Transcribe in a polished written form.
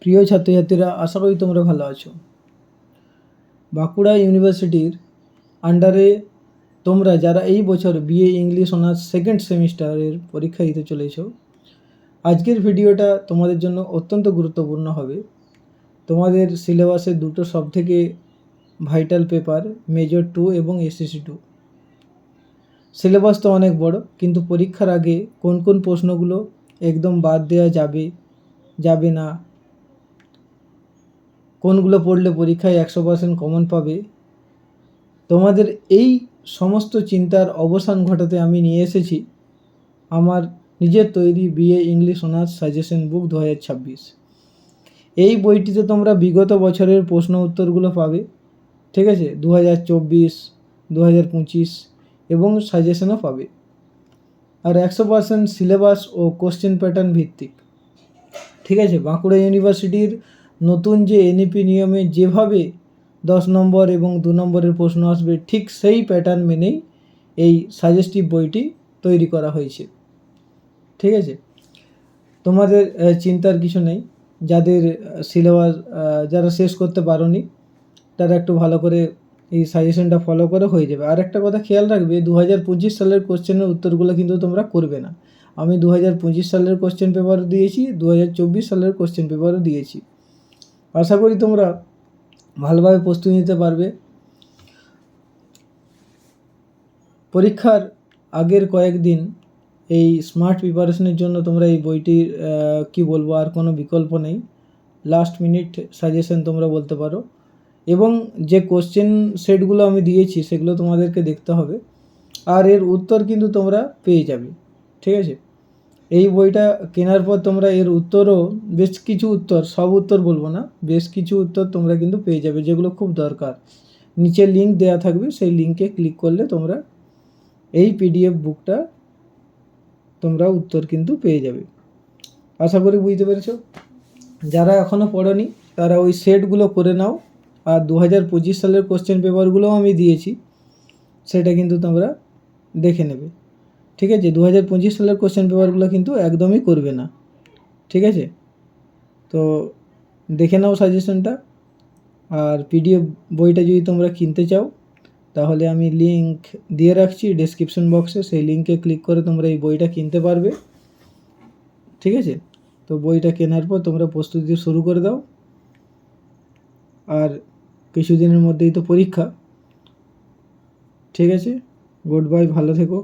প্রিয় ছাত্রছাত্রীরা, আশা করি তোমরা ভালো আছো। বাঁকুড়া ইউনিভার্সিটির আন্ডারে তোমরা যারা এই বছর বিএ ইংলিশ অনার্স সেকেন্ড সেমিস্টারের পরীক্ষা দিতে চলেছ, আজকের ভিডিওটা তোমাদের জন্য অত্যন্ত গুরুত্বপূর্ণ হবে। তোমাদের সিলেবাসের দুটো সবথেকে ভাইটাল পেপার মেজর 2 এবং এসএসসি 2। সিলেবাস তো অনেক বড়, কিন্তু পরীক্ষার আগে কোন কোন প্রশ্নগুলো একদম বাদ দেওয়া যাবে না, কোনগুলো পড়লে পরীক্ষায় 100% কমন পাবে, তোমাদের এই সমস্ত চিন্তার অবসান ঘটাতে আমি নিয়ে এসেছি আমার নিজের তৈরি বিএ ইংলিশ অনার্স সাজেশন বুক 2026। এই বইটিতে তোমরা বিগত বছরের প্রশ্ন উত্তরগুলো পাবে, ঠিক আছে? 2024, 2025 এবং সাজেশনও পাবে। আর 100% সিলেবাস ও কোশ্চেন প্যাটার্ন ভিত্তিক, ঠিক আছে? বাঁকুড়া ইউনিভার্সিটির নতুন যে এনইপি নিয়মে যেভাবে 10 নম্বর এবং 2 নম্বরের প্রশ্ন আসবে, ঠিক সেই প্যাটার্ন মেনেই এই সাজেস্টিভ বইটি তৈরি করা হয়েছে, ঠিক আছে? তোমাদের চিন্তার কিছু নেই। যাদের সিলেবাস যারা শেষ করতে পারোনি, তারা একটু ভালো করে এই সাজেশনটা ফলো করে হয়ে যাবে। আর একটা কথা খেয়াল রাখবে, 2025 সালের কোশ্চেনের উত্তরগুলো কিন্তু তোমরা করবে না। আমি 2025 সালের কোশ্চেন পেপারও দিয়েছি, 2024 সালের কোশ্চেন পেপারও দিয়েছি। আশা করি তোমরা ভালোভাবে প্রস্তুতি নিতে পারবে। পরীক্ষার আগের কয়েকদিন এই স্মার্ট প্রিপারেশনের জন্য তোমরা এই বইটির কি বলবো, আর কোনো বিকল্প নেই। লাস্ট মিনিট সাজেশন তোমরা বলতে পারো। এবং যে কোশ্চেন সেটগুলো আমি দিয়েছি সেগুলো তোমাদেরকে দেখতে হবে, আর এর উত্তর কিন্তু তোমরা পেয়ে যাবে, ঠিক আছে? এই বইটা কেনার পর তোমরা এর উত্তরও বেশ কিছু উত্তর, সব উত্তর বলবো না, বেশ কিছু উত্তর তোমরা কিন্তু পেয়ে যাবে, যেগুলো খুব দরকার। নিচে লিঙ্ক দেওয়া থাকবে, সেই লিঙ্কে ক্লিক করলে তোমরা এই পিডিএফ বুকটা তোমরা উত্তর কিন্তু পেয়ে যাবে। আশা করি বুঝতে পেরেছো। যারা এখনও পড়োনি তারা ওই সেটগুলো করে নাও। আর 2025 সালের কোশ্চেন পেপারগুলোও আমি দিয়েছি, সেটা কিন্তু তোমরা দেখে নেবে, ঠিক আছে? 2025 সালের কোশ্চেন পেপারগুলো কিন্তু একদমই করবে না, ঠিক আছে? তো দেখে নাও সাজেশনটা। আর পিডিএফ বইটা যদি তোমরা কিনতে চাও, তাহলে আমি লিঙ্ক দিয়ে রাখছি ডেসক্রিপশন বক্সে, সেই লিঙ্কে ক্লিক করে তোমরা এই বইটা কিনতে পারবে, ঠিক আছে? তো বইটা কেনার পর তোমরা প্রস্তুতি শুরু করে দাও। আর কিছুদিনের মধ্যেই তো পরীক্ষা, ঠিক আছে? গুড বাই, ভালো থেকো।